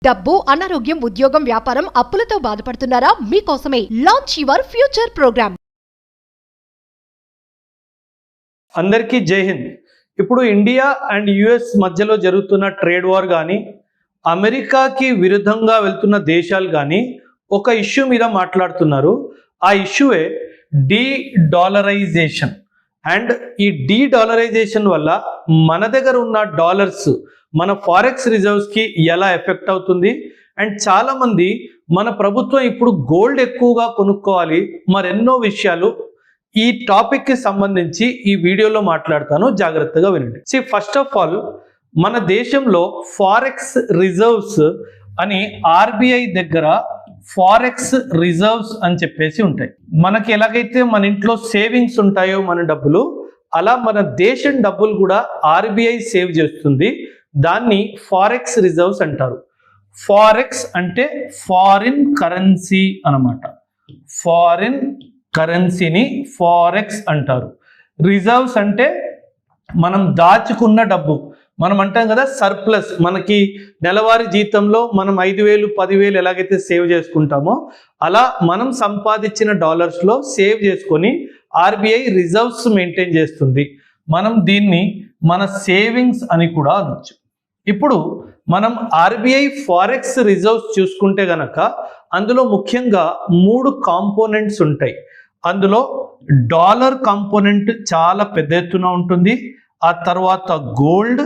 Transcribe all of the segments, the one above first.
డబ్బు, అనారోగ్యం, ఉద్యోగం, వ్యాపారం, అప్పులతో బాధపడుతున్నారా? మీకోసమే లాంచ్ యువర్ ఫ్యూచర్ ప్రోగ్రామ్. అందరికీ జై హింద్. ఇప్పుడు ఇండియా అండ్ యుఎస్ మధ్యలో జరుగుతున్న ట్రేడ్ వార్ కానీ, అమెరికాకి విరుద్ధంగా వెళ్తున్న దేశాలు కానీ ఒక ఇష్యూ మీద మాట్లాడుతున్నారు. ఆ ఇష్యూయే డీ-డాలరైజేషన్. అండ్ ఈ డీ-డాలరైజేషన్ వల్ల మన దగ్గర ఉన్న డాలర్స్ మన ఫారెక్స్ రిజర్వ్స్కి ఎలా ఎఫెక్ట్ అవుతుంది. అండ్ చాలామంది మన ప్రభుత్వం ఇప్పుడు గోల్డ్ ఎక్కువగా కొనుక్కోవాలి, మరెన్నో విషయాలు ఈ టాపిక్కి సంబంధించి ఈ వీడియోలో మాట్లాడతాను, జాగ్రత్తగా వినండి. ఫస్ట్ ఆఫ్ ఆల్, మన దేశంలో ఫారెక్స్ రిజర్వ్స్ అని ఆర్బీఐ దగ్గర ఫారెక్స్ రిజర్వ్స్ అని చెప్పేసి ఉంటాయి. మనకి ఎలాగైతే మన ఇంట్లో సేవింగ్స్ ఉంటాయో మన డబ్బులు, అలా మన దేశం డబ్బులు కూడా ఆర్బీఐ సేవ్ చేస్తుంది. దాన్ని ఫారెక్స్ రిజర్వ్స్ అంటారు. ఫారెక్స్ అంటే ఫారిన్ కరెన్సీ అన్నమాట. ఫారిన్ కరెన్సీని ఫారెక్స్ అంటారు. రిజర్వ్స్ అంటే మనం దాచుకున్న డబ్బు. మనం అంటాం కదా సర్ప్లస్. మనకి నెలవారీ జీతంలో మనం 5,000 10,000 ఎలాగైతే సేవ్ చేసుకుంటామో, అలా మనం సంపాదించిన డాలర్స్లో సేవ్ చేసుకొని ఆర్బీఐ రిజర్వ్స్ మెయింటైన్ చేస్తుంది. మనం దీన్ని మన సేవింగ్స్ అని కూడా అనొచ్చు. ఇప్పుడు మనం ఆర్బీఐ ఫారెక్స్ రిజర్వ్స్ చూసుకుంటే గనక అందులో ముఖ్యంగా 3 కాంపోనెంట్స్ ఉంటాయి. అందులో డాలర్ కాంపోనెంట్ చాలా పెద్ద ఎత్తున ఉంటుంది. ఆ తర్వాత గోల్డ్,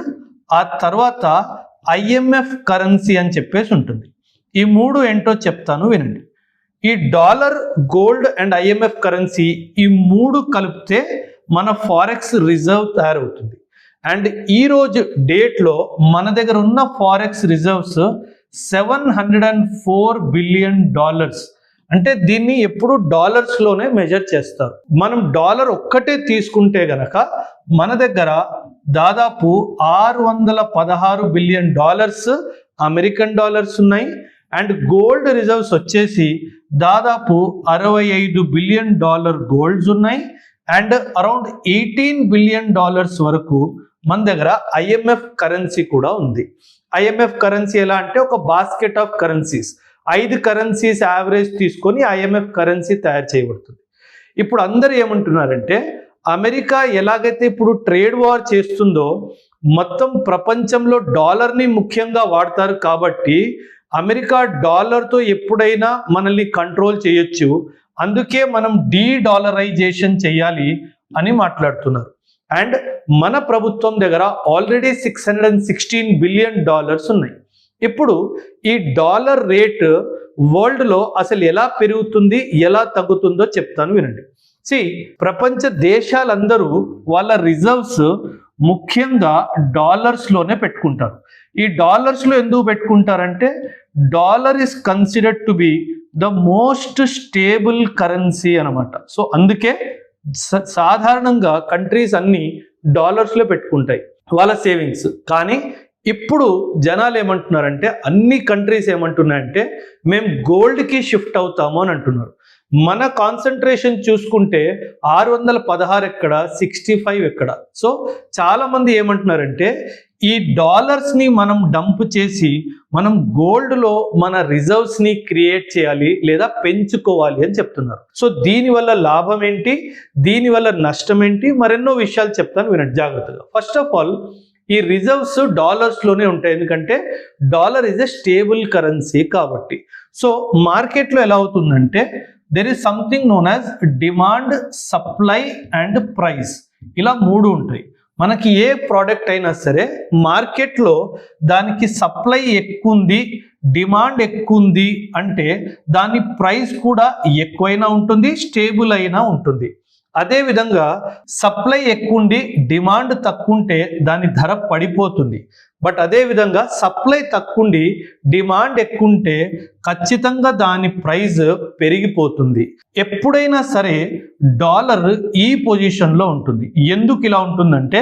ఆ తర్వాత ఐఎంఎఫ్ కరెన్సీ అని చెప్పేసి ఉంటుంది. ఈ 3 ఏంటో చెప్తాను, వినండి. ఈ dollar, gold and IMF currency, ఈ 3 కలిపితే మన ఫారెక్స్ రిజర్వ్ తయారవుతుంది. అండ్ ఈరోజు డేట్లో మన దగ్గర ఉన్న ఫారెక్స్ రిజర్వ్స్ $704 బిలియన్. అంటే దీన్ని ఎప్పుడు డాలర్స్లోనే మెజర్ చేస్తారు. మనం డాలర్ ఒక్కటే తీసుకుంటే గనక మన దగ్గర దాదాపు $616 బిలియన్ అమెరికన్ డాలర్స్ ఉన్నాయి. అండ్ గోల్డ్ రిజర్వ్స్ వచ్చేసి దాదాపు $65 బిలియన్ గోల్డ్స్ ఉన్నాయి. అండ్ అరౌండ్ $18 బిలియన్ వరకు మన దగ్గర ఐఎంఎఫ్ కరెన్సీ కూడా ఉంది. ఐఎంఎఫ్ కరెన్సీ ఎలా అంటే ఒక basket of currencies, 5 currencies average తీసుకొని ఐఎంఎఫ్ కరెన్సీ తయారు చేయబడుతుంది. ఇప్పుడు అందరూ ఏమంటున్నారంటే, అమెరికా ఎలాగైతే ఇప్పుడు ట్రేడ్ వార్ చేస్తుందో మొత్తం ప్రపంచంలో డాలర్ని ముఖ్యంగా వాడతారు కాబట్టి అమెరికా డాలర్తో ఎప్పుడైనా మనల్ని కంట్రోల్ చేయొచ్చు, అందుకే మనం డీ-డాలరైజేషన్ చేయాలి అని మాట్లాడుతున్నారు. అండ్ మన ప్రభుత్వం దగ్గర ఆల్రెడీ $616 బిలియన్ ఉన్నాయి. ఇప్పుడు ఈ డాలర్ రేట్ వరల్డ్లో అసలు ఎలా పెరుగుతుంది, ఎలా తగ్గుతుందో చెప్తాను, వినండి. ప్రపంచ దేశాలందరూ వాళ్ళ రిజర్వ్స్ ముఖ్యంగా డాలర్స్లోనే పెట్టుకుంటారు. ఈ డాలర్స్లో ఎందుకు పెట్టుకుంటారంటే dollar is considered to be the most stable currency అనమాట. సో అందుకే సాధారణంగా కంట్రీస్ అన్ని డాలర్స్లో పెట్టుకుంటాయి వాళ్ళ సేవింగ్స్. కానీ ఇప్పుడు జనాలు ఏమంటున్నారంటే, అన్ని కంట్రీస్ ఏమంటున్నాయంటే మేము గోల్డ్కి షిఫ్ట్ అవుతాము అని అంటున్నారు. మన కాన్సన్ట్రేషన్ చూసుకుంటే 616 ఎక్కడ, 65 ఎక్కడ. సో చాలామంది ఏమంటున్నారంటే ఈ డాలర్స్ని మనం డంప్ చేసి మనం గోల్డ్లో మన రిజర్వ్స్ని క్రియేట్ చేయాలి లేదా పెంచుకోవాలి అని చెప్తున్నారు. సో దీనివల్ల లాభం ఏంటి, దీనివల్ల నష్టం ఏంటి, మరెన్నో విషయాలు చెప్తాను, వినండి జాగ్రత్తగా. ఫస్ట్ ఆఫ్ ఆల్, ఈ రిజర్వ్స్ డాలర్స్లోనే ఉంటాయి, ఎందుకంటే dollar is a stable currency కాబట్టి. సో మార్కెట్లో ఎలా అవుతుందంటే there is something known as demand, supply and price. ఇలా 3 ఉంటాయి. మనకి ఏ ప్రోడక్ట్ అయినా సరే మార్కెట్లో దానికి సప్లై ఎక్కువ ఉంది, డిమాండ్ ఎక్కువ ఉంది అంటే దాని ప్రైస్ కూడా ఎక్కువైనా ఉంటుంది, స్టేబుల్ అయినా ఉంటుంది. అదేవిధంగా సప్లై ఎక్కువ ఉండి డిమాండ్ తక్కువ ఉంటే దాని ధర పడిపోతుంది. బట్ అదేవిధంగా సప్లై తక్కువ ఉండి డిమాండ్ ఎక్కువ ఉంటే ఖచ్చితంగా దాని ప్రైస్ పెరిగిపోతుంది. ఎప్పుడైనా సరే డాలర్ ఈ పొజిషన్లో ఉంటుంది. ఎందుకు ఇలా ఉంటుందంటే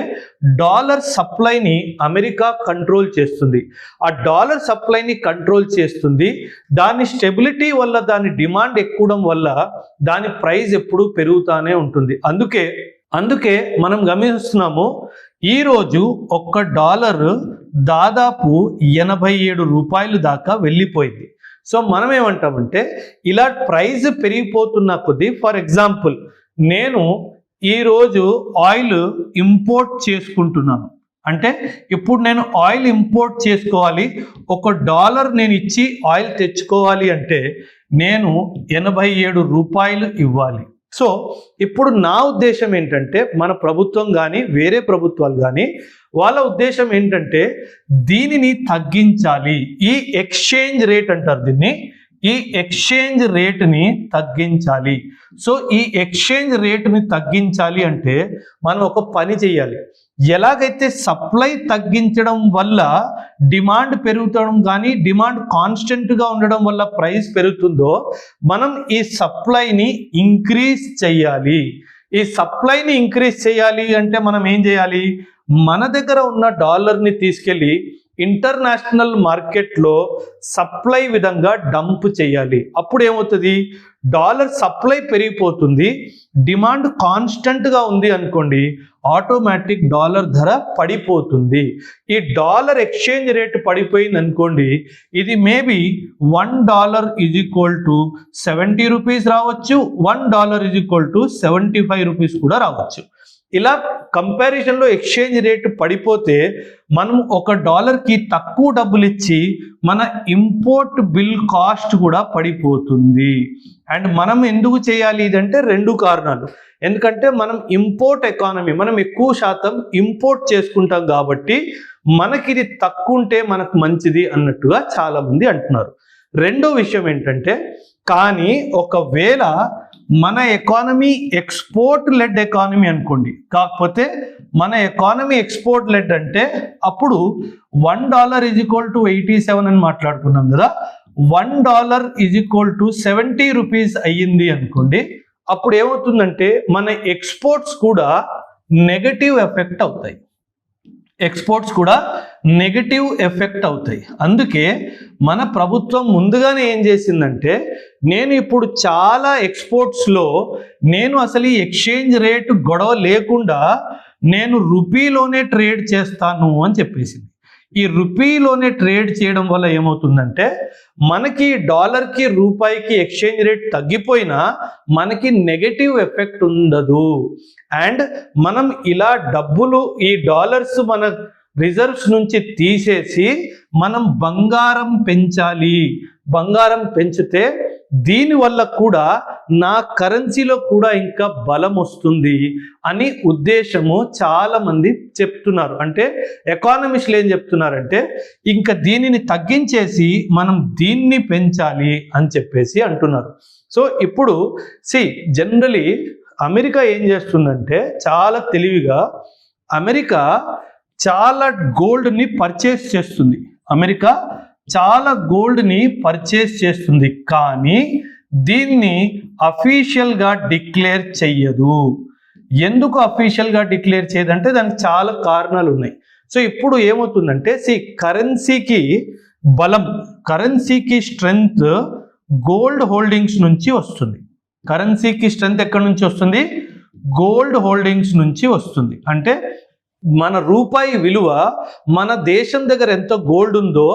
డాలర్ సప్లైని అమెరికా కంట్రోల్ చేస్తుంది. ఆ డాలర్ సప్లైని కంట్రోల్ చేస్తుంది. దాని స్టెబిలిటీ వల్ల, దాని డిమాండ్ ఎక్కువడం వల్ల దాని ప్రైస్ ఎప్పుడూ పెరుగుతూనే ఉంటుంది. అందుకే మనం గమనిస్తున్నాము ఈరోజు $1 దాదాపు 87 రూపాయలు దాకా వెళ్ళిపోయింది. సో మనం ఏమంటామంటే ఇలా ప్రైస్ పెరిగిపోతున్న కొద్దీ, ఫర్ ఎగ్జాంపుల్ నేను ఈరోజు ఆయిల్ ఇంపోర్ట్ చేసుకుంటున్నాను. అంటే ఇప్పుడు నేను ఆయిల్ ఇంపోర్ట్ చేసుకోవాలి, $1 నేను ఇచ్చి ఆయిల్ తెచ్చుకోవాలి అంటే నేను 87 రూపాయలు ఇవ్వాలి. సో ఇప్పుడు నా ఉద్దేశం ఏంటంటే, మన ప్రభుత్వం కానీ వేరే ప్రభుత్వాలు కానీ వాళ్ళ ఉద్దేశం ఏంటంటే దీనిని తగ్గించాలి. ఈ ఎక్స్చేంజ్ రేట్ అంటారు దీన్ని, ఈ ఎక్స్చేంజ్ రేట్ని తగ్గించాలి. సో ఈ ఎక్స్చేంజ్ రేట్ని తగ్గించాలి అంటే మనం ఒక పని చేయాలి. ఎలాగైతే సప్లై తగ్గించడం వల్ల డిమాండ్ పెరుగుతడం కానీ డిమాండ్ కాన్స్టెంట్గా ఉండడం వల్ల ప్రైస్ పెరుగుతుందో, మనం ఈ సప్లైని ఇంక్రీజ్ చేయాలి. ఈ సప్లైని ఇంక్రీజ్ చేయాలి అంటే మనం ఏం చేయాలి, మన దగ్గర ఉన్న డాలర్ని తీసుకెళ్ళి ఇంటర్నేషనల్ మార్కెట్లో సప్లై విధంగా డంప్ చేయాలి. అప్పుడు ఏమవుతుంది, డాలర్ సప్లై పెరిగిపోతుంది, డిమాండ్ కాన్స్టెంట్గా ఉంది అనుకోండి, ఆటోమేటిక్ డాలర్ ధర పడిపోతుంది. ఈ డాలర్ ఎక్స్చేంజ్ రేట్ పడిపోయింది అనుకోండి, ఇది మేబీ $1 = 70 రూపీస్ రావచ్చు, $1 = 75 రూపీస్ కూడా రావచ్చు. ఇలా కంపారిజన్లో ఎక్స్చేంజ్ రేట్ పడిపోతే మనం $1కి తక్కువ డబ్బులు ఇచ్చి మన ఇంపోర్ట్ బిల్ కాస్ట్ కూడా పడిపోతుంది. అండ్ మనం ఎందుకు చేయాలి ఇదంటే 2 కారణాలు. ఎందుకంటే మనం ఇంపోర్ట్ ఎకానమీ, మనం ఎక్కువ శాతం ఇంపోర్ట్ చేసుకుంటాం కాబట్టి మనకి ఇది తక్కువ ఉంటే మనకు మంచిది అన్నట్టుగా చాలామంది అంటున్నారు. రెండో విషయం ఏంటంటే, కానీ ఒకవేళ మన ఎకానమీ ఎక్స్పోర్ట్ లెడ్ ఎకానమీ అనుకోండి, కాకపోతే మన ఎకానమీ ఎక్స్పోర్ట్ లెడ్ అంటే అప్పుడు $1 = 87 అని మాట్లాడుకున్నాం కదా, $1 = 70 రూపీస్ అయ్యింది అనుకోండి, అప్పుడు ఏమవుతుందంటే మన ఎక్స్పోర్ట్స్ కూడా నెగటివ్ ఎఫెక్ట్ అవుతాయి. ఎక్స్పోర్ట్స్ కూడా నెగటివ్ ఎఫెక్ట్ అవుతాయి. అందుకే మన ప్రభుత్వం ముందుగానే ఏం చేసిందంటే, నేను ఇప్పుడు చాలా ఎక్స్పోర్ట్స్లో నేను అసలు ఈ ఎక్స్చేంజ్ రేటు గొడవ లేకుండా నేను రూపీలోనే ట్రేడ్ చేస్తాను అని చెప్పేసింది. ఈ రూపీలోనే ట్రేడ్ చేయడం వల్ల ఏమవుతుందంటే, మనకి డాలర్కి రూపాయికి ఎక్స్చేంజ్ రేట్ తగ్గిపోయినా మనకి నెగటివ్ ఎఫెక్ట్ ఉండదు. అండ్ మనం ఇలా డబ్బులు, ఈ డాలర్స్ మన రిజర్వ్స్ నుంచి తీసేసి మనం బంగారం పెంచాలి. బంగారం పెంచితే దీనివల్ల కూడా నా కరెన్సీలో కూడా ఇంకా బలం వస్తుంది అని ఉద్దేశము చాలా మంది చెప్తున్నారు. అంటే ఎకానమిస్టులు ఏం చెప్తున్నారంటే, ఇంకా దీనిని తగ్గించేసి మనం దీన్ని పెంచాలి అని చెప్పేసి అంటున్నారు. సో ఇప్పుడు జనరలీ అమెరికా ఏం చేస్తుందంటే చాలా తెలివిగా, అమెరికా చాలా గోల్డ్ని పర్చేస్ చేస్తుంది. అమెరికా చాలా గోల్డ్ని పర్చేస్ చేస్తుంది, కానీ దీన్ని అఫీషియల్గా డిక్లేర్ చెయ్యదు. ఎందుకు అఫీషియల్గా డిక్లేర్ చేయదంటే దానికి చాలా కారణాలు ఉన్నాయి. సో ఇప్పుడు ఏమవుతుందంటే, కరెన్సీకి బలం, కరెన్సీకి స్ట్రెంగ్త్ గోల్డ్ హోల్డింగ్స్ నుంచి వస్తుంది. కరెన్సీకి స్ట్రెంగ్త్ ఎక్కడి నుంచి వస్తుంది, గోల్డ్ హోల్డింగ్స్ నుంచి వస్తుంది. అంటే మన రూపాయి విలువ మన దేశం దగ్గర ఎంత గోల్డ్ ఉందో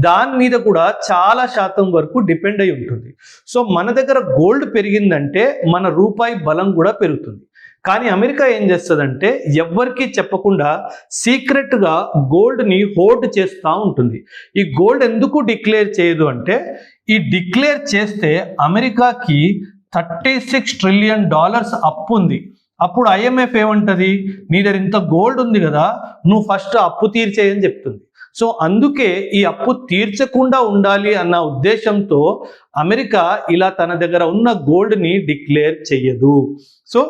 దాని మీద కూడా చాలా శాతం వరకు డిపెండ్ అయి ఉంటుంది. సో మన దగ్గర గోల్డ్ పెరిగిందంటే మన రూపాయి బలం కూడా పెరుగుతుంది. కానీ అమెరికా ఏం చేస్తుందంటే, ఎవ్వరికీ చెప్పకుండా సీక్రెట్గా గోల్డ్ని హోల్డ్ చేస్తూ ఉంటుంది. ఈ గోల్డ్ ఎందుకు డిక్లేర్ చేయదు అంటే, ఈ డిక్లేర్ చేస్తే అమెరికాకి $36 ట్రిలియన్ అప్పు ఉంది. అప్పుడు IMF ఏమంటది, నీ దగ్గర ఇంత గోల్డ్ ఉంది కదా, నువ్వు ఫస్ట్ అప్పు తీర్చేయని చెప్తుంది. సో అందుకే ఈ అప్పు తీర్చకుండా ఉండాలి అన్న ఉద్దేశంతో అమెరికా ఇలా తన దగ్గర ఉన్న గోల్డ్ని డిక్లేర్ చెయ్యదు. సో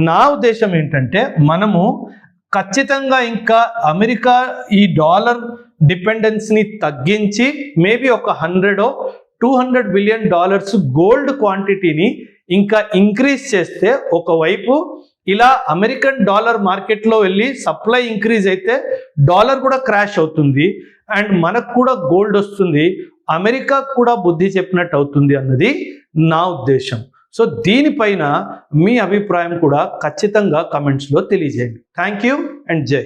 నా ఉద్దేశం ఏంటంటే, మనము ఖచ్చితంగా ఇంకా అమెరికా ఈ డాలర్ డిపెండెన్స్ని తగ్గించి మేబీ ఒక $100-200 బిలియన్ గోల్డ్ క్వాంటిటీని ఇంకా ఇంక్రీజ్ చేస్తే, ఒకవైపు ఇలా అమెరికన్ డాలర్ మార్కెట్లో వెళ్ళి సప్లై ఇంక్రీజ్ అయితే డాలర్ కూడా క్రాష్ అవుతుంది అండ్ మనకు కూడా గోల్డ్ వస్తుంది, అమెరికా కూడా బుద్ధి చెప్పినట్టు అవుతుంది అన్నది నా ఉద్దేశం. సో దీనిపైన మీ అభిప్రాయం కూడా ఖచ్చితంగా కమెంట్స్లో తెలియజేయండి. థ్యాంక్ యూ అండ్ జై.